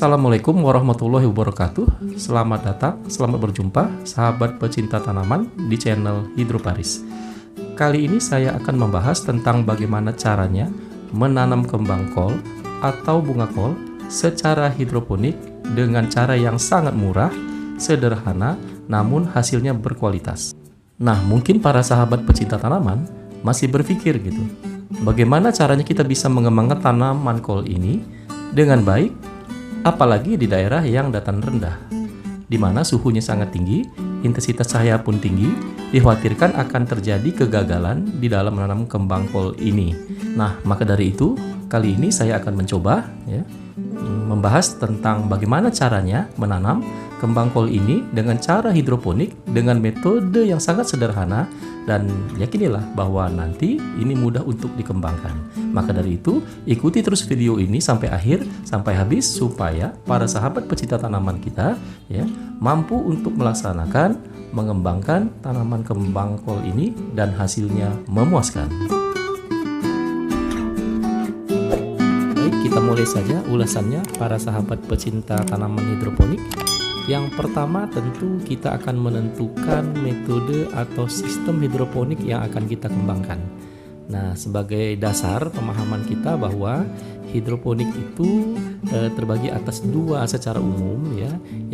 Assalamualaikum warahmatullahi wabarakatuh. Selamat datang, selamat berjumpa sahabat pecinta tanaman di channel Hidroparis. Kali ini saya akan membahas tentang bagaimana caranya menanam kembang kol atau bunga kol secara hidroponik dengan cara yang sangat murah, sederhana, namun hasilnya berkualitas. Nah, mungkin para sahabat pecinta tanaman masih berpikir gitu, bagaimana caranya kita bisa mengembangkan tanaman kol ini dengan baik, apalagi di daerah yang dataran rendah, di mana suhunya sangat tinggi, intensitas cahaya pun tinggi, dikhawatirkan akan terjadi kegagalan di dalam menanam kembang kol ini. Nah, maka dari itu, kali ini saya akan mencoba membahas tentang bagaimana caranya menanam kembang kol ini dengan cara hidroponik dengan metode yang sangat sederhana, dan yakinilah bahwa nanti ini mudah untuk dikembangkan. Maka dari itu, ikuti terus video ini sampai akhir, sampai habis, supaya para sahabat pecinta tanaman kita mampu untuk melaksanakan mengembangkan tanaman kembang kol ini dan hasilnya memuaskan. Baik, kita mulai saja ulasannya para sahabat pecinta tanaman hidroponik. Yang pertama tentu kita akan menentukan metode atau sistem hidroponik yang akan kita kembangkan. Nah, sebagai dasar pemahaman kita bahwa hidroponik itu terbagi atas dua secara umum,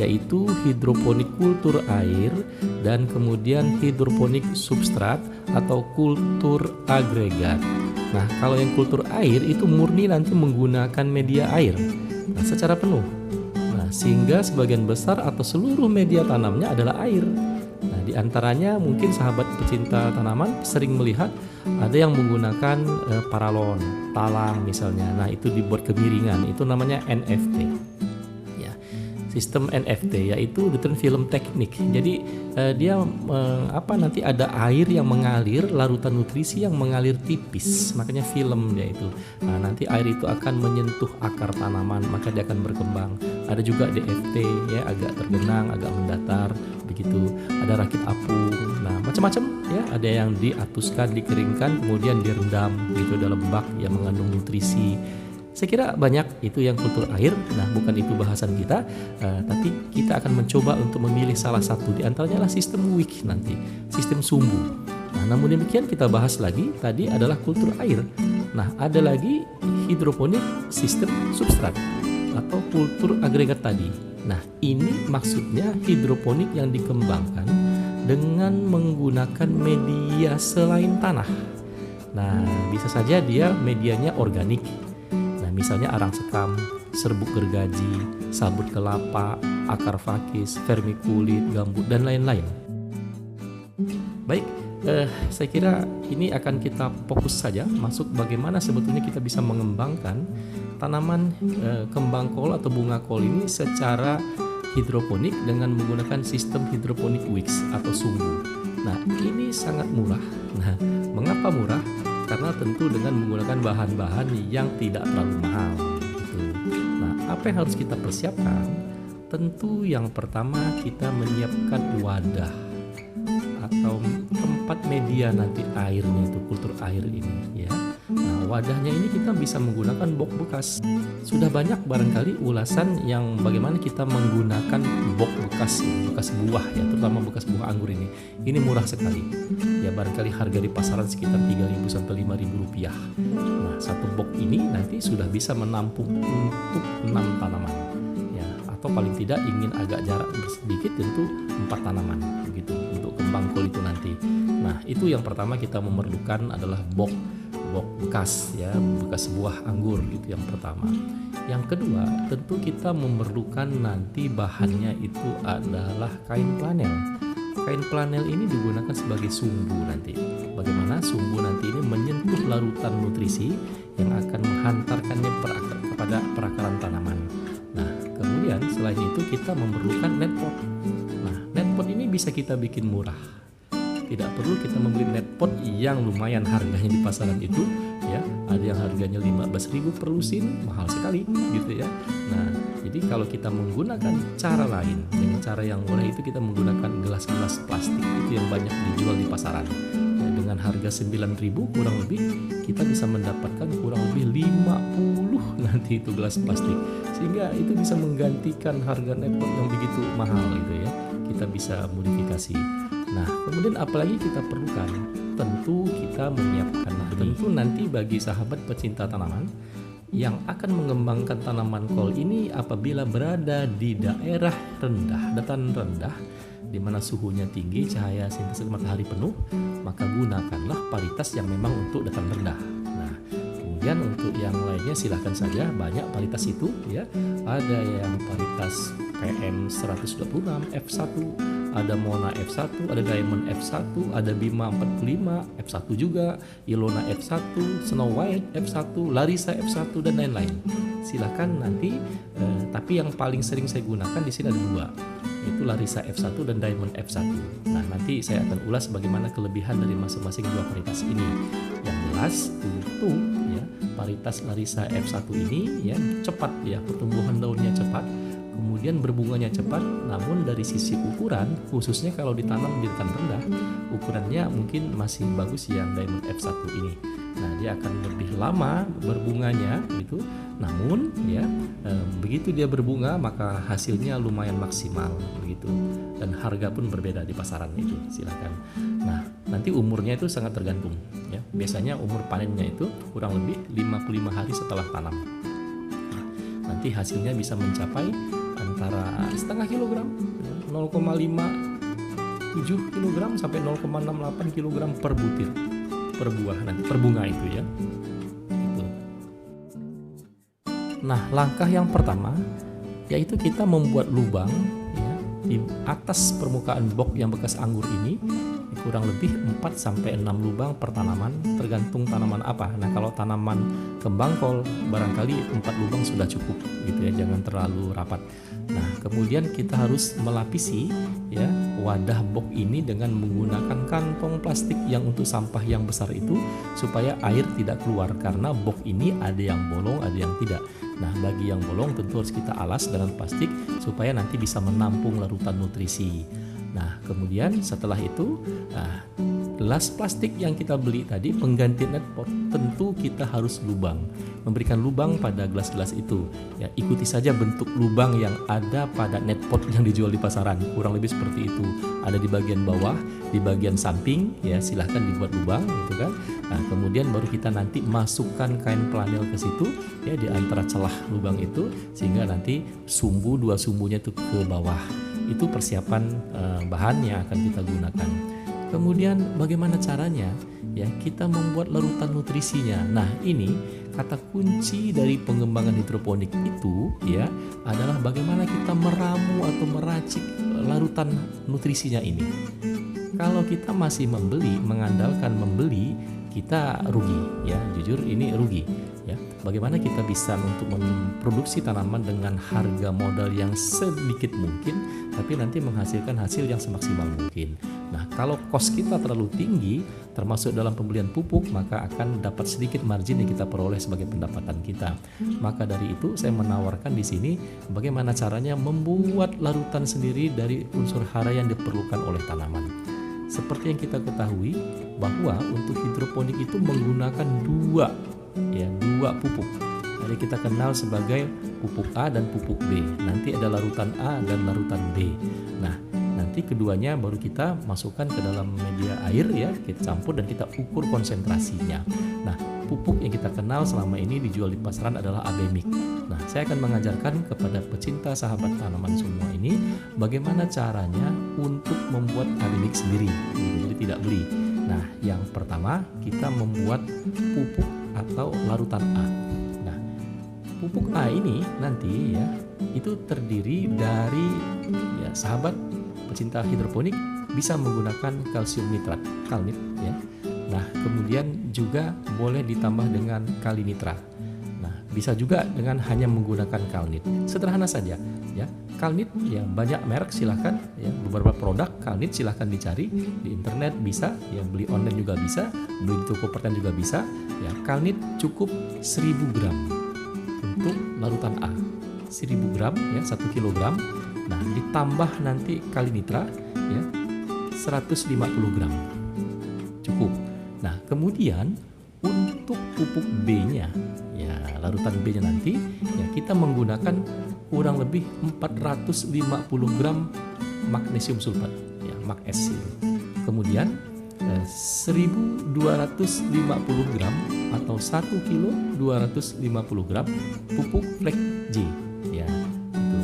yaitu hidroponik kultur air dan kemudian hidroponik substrat atau kultur agregat. Nah, kalau yang kultur air itu murni nanti menggunakan media air secara penuh. Sehingga sebagian besar atau seluruh media tanamnya adalah air. Nah, diantaranya mungkin sahabat pecinta tanaman sering melihat ada yang menggunakan paralon, talang misalnya. Nah, itu dibuat kemiringan, itu namanya NFT. Ya, sistem NFT yaitu Newton Film Technique. Jadi dia nanti ada air yang mengalir, larutan nutrisi yang mengalir tipis, makanya film dia itu. Nah, nanti air itu akan menyentuh akar tanaman, maka dia akan berkembang. Ada juga DFT, agak tergenang, agak mendatar, begitu. Ada rakit apung, nah macam-macam Ada yang diatuskan, dikeringkan, kemudian direndam gitu dalam bak yang mengandung nutrisi. Saya kira banyak itu yang kultur air. Nah, bukan itu bahasan kita, tapi kita akan mencoba untuk memilih salah satu. Di antaranya adalah sistem wick nanti, sistem sumbu. Nah, namun demikian kita bahas lagi, tadi adalah kultur air. Nah, ada lagi hidroponik sistem substrat atau kultur agregat tadi. Nah, ini maksudnya hidroponik yang dikembangkan dengan menggunakan media selain tanah. Nah, bisa saja dia medianya organik. Nah, misalnya arang sekam, serbuk gergaji, sabut kelapa, akar fakis, vermikulit, gambut, dan lain-lain. Baik, saya kira ini akan kita fokus saja masuk bagaimana sebetulnya kita bisa mengembangkan tanaman kembang kol atau bunga kol ini secara hidroponik dengan menggunakan sistem hidroponik wicks atau sumbu. Nah, ini sangat murah. Nah, mengapa murah? Karena tentu dengan menggunakan bahan-bahan yang tidak terlalu mahal. Gitu. Nah, apa yang harus kita persiapkan? Tentu yang pertama kita menyiapkan wadah atau tempat media nanti airnya itu, kultur air ini Nah, wadahnya ini kita bisa menggunakan box bekas. Sudah banyak barangkali ulasan yang bagaimana kita menggunakan box bekas buah terutama bekas buah anggur ini. Ini murah sekali. Barangkali harga di pasaran sekitar 3.000 sampai 5.000 rupiah. Nah, satu box ini nanti sudah bisa menampung untuk 6 tanaman. Atau paling tidak ingin agak jarak sedikit tentu 4 tanaman begitu untuk kembang kol itu nanti. Nah, itu yang pertama kita memerlukan adalah box bekas bekas buah anggur, itu yang pertama. Yang kedua, tentu kita memerlukan nanti bahannya itu adalah kain flanel. Kain flanel ini digunakan sebagai sumbu nanti. Bagaimana sumbu nanti ini menyentuh larutan nutrisi yang akan menghantarkannya kepada perakaran tanaman. Nah, kemudian selain itu kita memerlukan netpot. Nah, netpot ini bisa kita bikin murah. Tidak perlu kita membeli netpot yang lumayan harganya di pasaran itu, ada yang harganya 15.000 per lusin, mahal sekali gitu Nah, jadi kalau kita menggunakan cara lain, dengan cara yang murah itu kita menggunakan gelas-gelas plastik itu yang banyak dijual di pasaran. dengan harga 9.000 kurang lebih kita bisa mendapatkan kurang lebih 50 nanti itu gelas plastik, sehingga itu bisa menggantikan harga netpot yang begitu mahal gitu ya. Kita bisa modifikasi. Nah, kemudian apalagi kita perlukan? Tentu kita menyiapkan. Tentu nanti bagi sahabat pecinta tanaman yang akan mengembangkan tanaman kol ini apabila berada di daerah rendah, dataran rendah, di mana suhunya tinggi, cahaya sintesis matahari penuh, maka gunakanlah varietas yang memang untuk dataran rendah. Nah, kemudian untuk yang lainnya silahkan saja, banyak varietas itu ya. Ada yang varietas PM 126, F1, ada Mona F1, ada Diamond F1, ada Bima 45, F1 juga, Ilona F1, Snow White F1, Larissa F1 dan lain-lain. Silahkan nanti, tapi yang paling sering saya gunakan di sini ada dua, yaitu Larissa F1 dan Diamond F1. Nah, nanti saya akan ulas bagaimana kelebihan dari masing-masing dua varietas ini. Yang jelas tentu ya, varietas Larissa F1 ini ya cepat ya, pertumbuhan daunnya cepat, kemudian berbunganya cepat, namun dari sisi ukuran, khususnya kalau ditanam di dataran rendah, ukurannya mungkin masih bagus yang Diamond F1 ini. Nah, dia akan lebih lama berbunganya gitu. Namun ya begitu dia berbunga maka hasilnya lumayan maksimal begitu, dan harga pun berbeda di pasaran itu. Silakan. Nah, nanti umurnya itu sangat tergantung ya. Biasanya umur panennya itu kurang lebih 55 hari setelah tanam. Nah, nanti hasilnya bisa mencapai antara setengah kilogram, 0,57 kg sampai 0,68 kg per butir per buah nanti per bunga itu ya. Gitu. Nah, langkah yang pertama yaitu kita membuat lubang ya, di atas permukaan box yang bekas anggur ini, kurang lebih 4 sampai 6 lubang per tanaman, tergantung tanaman apa. Nah, kalau tanaman kembang kol barangkali 4 lubang sudah cukup gitu ya, jangan terlalu rapat. Nah, kemudian kita harus melapisi ya wadah box ini dengan menggunakan kantong plastik yang untuk sampah yang besar itu, supaya air tidak keluar, karena box ini ada yang bolong, ada yang tidak. Nah, bagi yang bolong tentu harus kita alas dengan plastik supaya nanti bisa menampung larutan nutrisi. Nah, kemudian setelah itu gelas plastik yang kita beli tadi pengganti netpot, tentu kita harus memberikan lubang pada gelas-gelas itu ya. Ikuti saja bentuk lubang yang ada pada netpot yang dijual di pasaran, kurang lebih seperti itu. Ada di bagian bawah, di bagian samping ya, silahkan dibuat lubang gitu kan. Nah, kemudian baru kita nanti masukkan kain flanel ke situ ya, di antara celah lubang itu, sehingga nanti dua sumbunya itu ke bawah. Itu persiapan bahan yang akan kita gunakan. Kemudian bagaimana caranya? Ya, kita membuat larutan nutrisinya. Nah, ini kata kunci dari pengembangan hidroponik itu ya adalah bagaimana kita meramu atau meracik larutan nutrisinya ini. Kalau kita masih mengandalkan membeli, kita rugi ya, jujur ini rugi ya. Bagaimana kita bisa untuk memproduksi tanaman dengan harga modal yang sedikit mungkin, tapi nanti menghasilkan hasil yang semaksimal mungkin. Nah, kalau cost kita terlalu tinggi, termasuk dalam pembelian pupuk, maka akan dapat sedikit margin yang kita peroleh sebagai pendapatan kita. Maka dari itu saya menawarkan di sini bagaimana caranya membuat larutan sendiri dari unsur hara yang diperlukan oleh tanaman. Seperti yang kita ketahui bahwa untuk hidroponik itu menggunakan dua pupuk. Jadi kita kenal sebagai pupuk A dan pupuk B. Nanti ada larutan A dan larutan B. Nah, nanti keduanya baru kita masukkan ke dalam media air ya, kita campur dan kita ukur konsentrasinya. Nah, pupuk yang kita kenal selama ini dijual di pasaran adalah Abemik. Nah, saya akan mengajarkan kepada pecinta sahabat tanaman semua ini bagaimana caranya untuk membuat Abemik sendiri, jadi tidak beli. Nah, yang pertama kita membuat pupuk atau larutan A. Nah, pupuk A ini nanti ya itu terdiri dari ya, sahabat pecinta hidroponik bisa menggunakan kalsium nitrat, kalnit ya. Nah, kemudian juga boleh ditambah dengan kalinitra. Nah, bisa juga dengan hanya menggunakan kalnit. Sederhana saja ya. Kalnit ya banyak merek, silahkan ya, beberapa produk kalnit silahkan dicari di internet, bisa ya, beli online juga bisa, beli di toko pertanian juga bisa ya. Kalnit cukup 1000 gram untuk larutan A, 1000 gram ya, 1 kilogram. Nah, ditambah nanti kalinitra ya 150 gram cukup. Nah, kemudian untuk pupuk B-nya, ya larutan B-nya nanti, ya kita menggunakan kurang lebih 450 gram magnesium sulfat, ya Mag-S itu. Kemudian 1250 gram atau 1 kilo 250 gram pupuk Flex J, ya itu.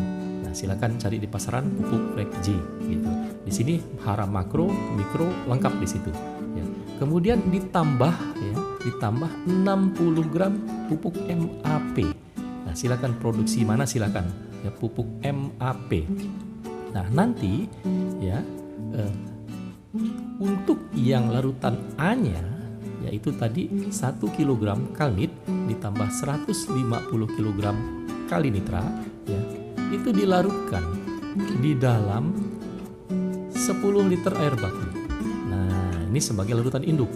Nah, silakan cari di pasaran pupuk Flex J gitu. Di sini hara makro, mikro lengkap di situ. Ya. Kemudian ditambah 60 gram pupuk MAP. Nah, silakan produksi mana silakan, ya pupuk MAP. Nah, nanti ya untuk yang larutan A-nya yaitu tadi 1 kg kalnit ditambah 150 kg kalinitra, ya itu dilarutkan di dalam 10 liter air baku. Nah, ini sebagai larutan induk.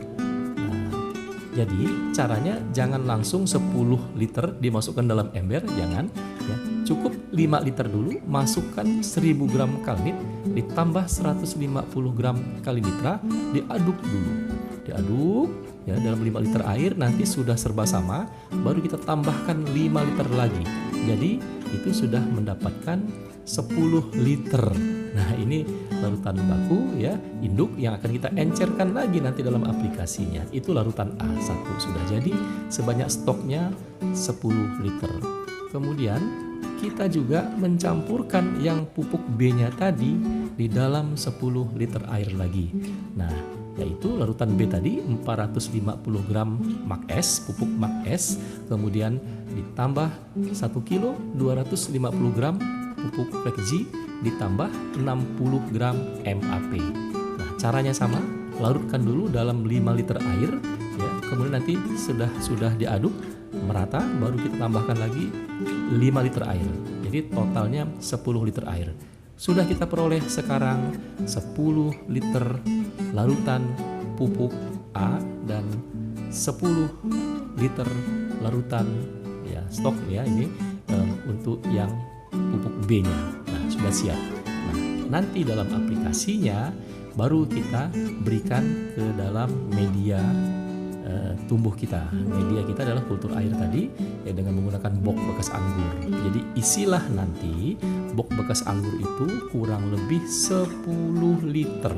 Jadi caranya jangan langsung 10 liter dimasukkan dalam ember, jangan ya. Cukup 5 liter dulu, masukkan 1000 gram kalnit ditambah 150 gram kalinitra, diaduk dulu. Diaduk ya dalam 5 liter air, nanti sudah serba sama, baru kita tambahkan 5 liter lagi. Jadi itu sudah mendapatkan 10 liter. Nah, ini larutan baku ya, induk yang akan kita encerkan lagi nanti dalam aplikasinya. Itu larutan A1 sudah jadi, sebanyak stoknya 10 liter. Kemudian kita juga mencampurkan yang pupuk B-nya tadi di dalam 10 liter air lagi. Nah, yaitu larutan B tadi 450 gram Mag-S, pupuk Mag-S, kemudian ditambah 1 kilo 250 gram pupuk Flex J, ditambah 60 gram MAP. Nah, caranya sama, larutkan dulu dalam 5 liter air ya. Kemudian nanti sudah diaduk merata, baru kita tambahkan lagi 5 liter air. Jadi totalnya 10 liter air. Sudah kita peroleh sekarang 10 liter larutan pupuk A dan 10 liter larutan ya stok ya ini untuk yang pupuk B-nya. Nah, sudah siap. Nah, nanti dalam aplikasinya baru kita berikan ke dalam media tumbuh kita. Media kita adalah kultur air tadi ya, dengan menggunakan box bekas anggur. Jadi isilah nanti box bekas anggur itu kurang lebih 10 liter.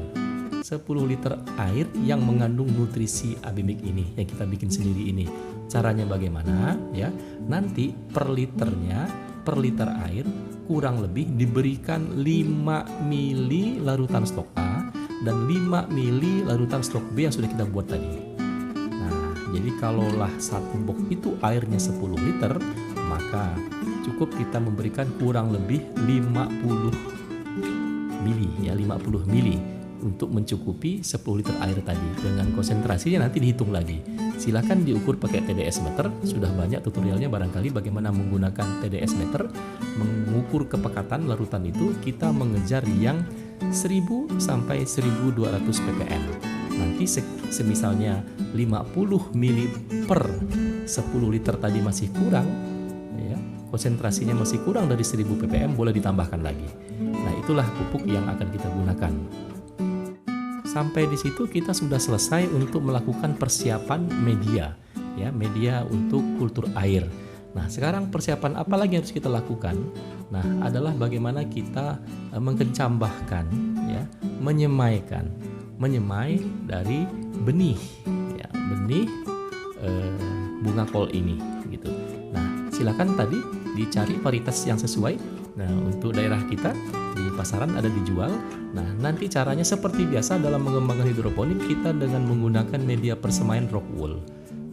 10 liter air yang mengandung nutrisi abimik ini yang kita bikin sendiri ini. Caranya bagaimana ya? Nanti per liternya, per liter air kurang lebih diberikan 5 mili larutan stok A dan 5 mili larutan stok B yang sudah kita buat tadi. Nah, jadi kalaulah satu box itu airnya 10 liter, maka cukup kita memberikan kurang lebih 50 mili ya, 50 mili untuk mencukupi 10 liter air tadi. Dengan konsentrasinya nanti dihitung lagi. Silakan diukur pakai TDS meter. Sudah banyak tutorialnya barangkali bagaimana menggunakan TDS meter mengukur kepekatan larutan itu. Kita mengejar yang 1000 sampai 1200 ppm. Nanti semisalnya 50 mili per 10 liter tadi masih kurang ya, konsentrasinya masih kurang dari 1000 ppm, boleh ditambahkan lagi. Nah, itulah pupuk yang akan kita gunakan. Sampai di situ kita sudah selesai untuk melakukan persiapan media, ya, media untuk kultur air. Nah, sekarang persiapan apa lagi yang harus kita lakukan? Nah, adalah bagaimana kita mengencambahkan, ya, menyemai dari benih, ya, benih bunga kol ini, gitu. Nah, silakan tadi dicari varietas yang sesuai. Nah, untuk daerah kita di pasaran ada dijual. Nah, nanti caranya seperti biasa dalam mengembangkan hidroponik, kita dengan menggunakan media persemaian rock wool.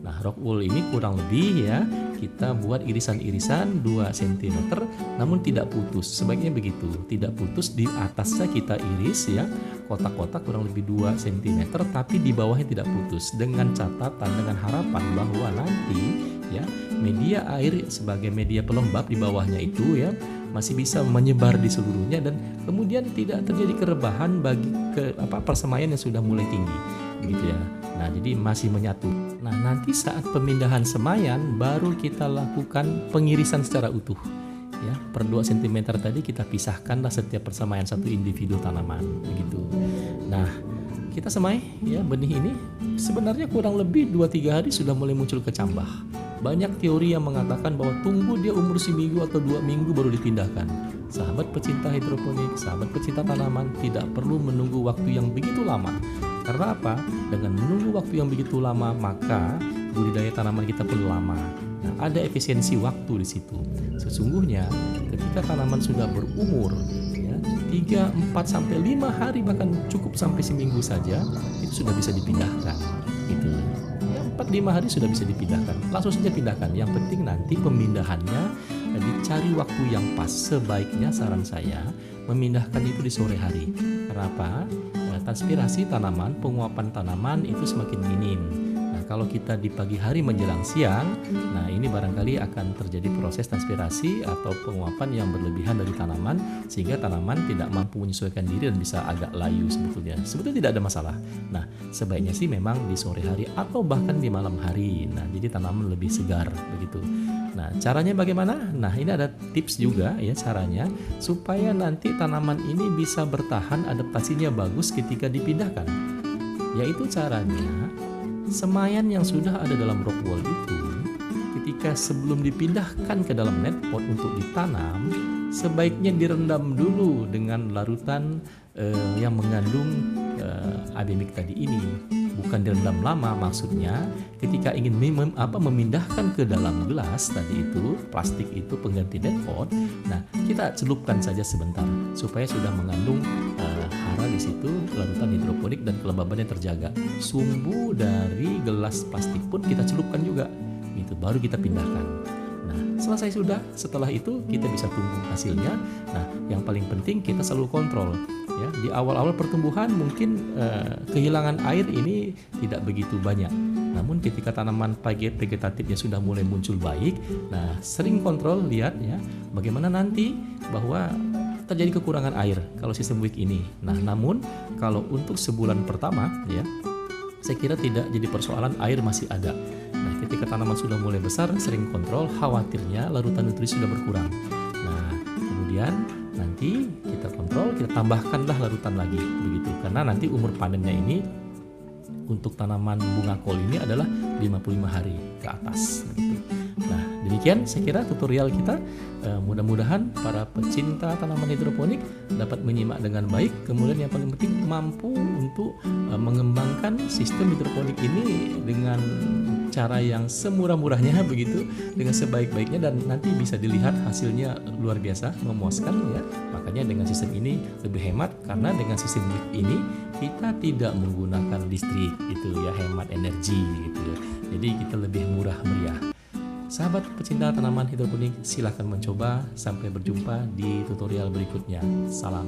Nah, rock wool ini kurang lebih ya, kita buat irisan-irisan 2 cm, namun tidak putus. Sebaiknya begitu, tidak putus. Di atasnya kita iris ya, kotak-kotak kurang lebih 2 cm, tapi di bawahnya tidak putus. Dengan catatan, dengan harapan bahwa nanti ya, media air sebagai media pelembab di bawahnya itu ya masih bisa menyebar di seluruhnya, dan kemudian tidak terjadi kerebahan bagi persemaian yang sudah mulai tinggi, begitu ya. Nah, jadi masih menyatu. Nah, nanti saat pemindahan semaian baru kita lakukan pengirisan secara utuh. Ya, per 2 cm tadi kita pisahkanlah setiap persemaian satu individu tanaman, begitu. Nah, kita semai ya benih ini sebenarnya kurang lebih 2-3 hari sudah mulai muncul kecambah. Banyak teori yang mengatakan bahwa tunggu dia umur seminggu atau 2 minggu baru dipindahkan. Sahabat pecinta hidroponik, sahabat pecinta tanaman, tidak perlu menunggu waktu yang begitu lama. Karena apa? Dengan menunggu waktu yang begitu lama, maka budidaya tanaman kita perlu lama. Nah, ada efisiensi waktu di situ. Sesungguhnya ketika tanaman sudah berumur 3, 4 sampai 5 hari, bahkan cukup sampai seminggu saja, itu sudah bisa dipindahkan. Gitu. 4-5 hari sudah bisa dipindahkan. Langsung saja pindahkan. Yang penting nanti pemindahannya dicari waktu yang pas. Sebaiknya saran saya memindahkan itu di sore hari. Kenapa? Transpirasi tanaman, penguapan tanaman itu semakin minim. Kalau kita di pagi hari menjelang siang, nah ini barangkali akan terjadi proses transpirasi atau penguapan yang berlebihan dari tanaman, sehingga tanaman tidak mampu menyesuaikan diri dan bisa agak layu sebetulnya. Sebetulnya tidak ada masalah. Nah, sebaiknya sih memang di sore hari atau bahkan di malam hari. Nah, jadi tanaman lebih segar begitu. Nah, caranya bagaimana? Nah, ini ada tips juga ya caranya supaya nanti tanaman ini bisa bertahan, adaptasinya bagus ketika dipindahkan. Yaitu caranya semayan yang sudah ada dalam rock wall itu, ketika sebelum dipindahkan ke dalam net pot untuk ditanam, sebaiknya direndam dulu dengan larutan yang mengandung abemik tadi ini. Bukan direndam lama, maksudnya ketika ingin memindahkan ke dalam gelas tadi itu, plastik itu pengganti net pot, nah kita celupkan saja sebentar supaya sudah mengandung hara di situ, larutan hidroponik dan kelembabannya terjaga. Sumbu dari gelas plastik pun kita celupkan juga, gitu, baru kita pindahkan. Nah, selesai sudah, setelah itu kita bisa tunggu hasilnya. Nah, yang paling penting kita selalu kontrol. Ya, di awal-awal pertumbuhan mungkin kehilangan air ini tidak begitu banyak. Namun ketika tanaman vegetatifnya sudah mulai muncul baik, nah sering kontrol, lihat ya bagaimana nanti bahwa terjadi kekurangan air kalau sistem week ini. Nah, namun kalau untuk sebulan pertama ya, saya kira tidak jadi persoalan, air masih ada. Nah, ketika tanaman sudah mulai besar, sering kontrol, khawatirnya larutan nutrisi sudah berkurang. Nah, kemudian nanti kita kontrol, kita tambahkanlah larutan lagi begitu, karena nanti umur panennya ini untuk tanaman bunga kol ini adalah 55 hari ke atas begitu. Nah, demikian saya kira tutorial kita. Mudah-mudahan para pecinta tanaman hidroponik dapat menyimak dengan baik, kemudian yang paling penting mampu untuk mengembangkan sistem hidroponik ini dengan cara yang semurah-murahnya begitu, dengan sebaik-baiknya, dan nanti bisa dilihat hasilnya luar biasa memuaskan ya. Makanya dengan sistem ini lebih hemat, karena dengan sistem ini kita tidak menggunakan listrik itu ya, hemat energi gitu ya. Jadi kita lebih murah meriah. Sahabat pecinta tanaman hidroponik, silahkan mencoba. Sampai berjumpa di tutorial berikutnya. Salam.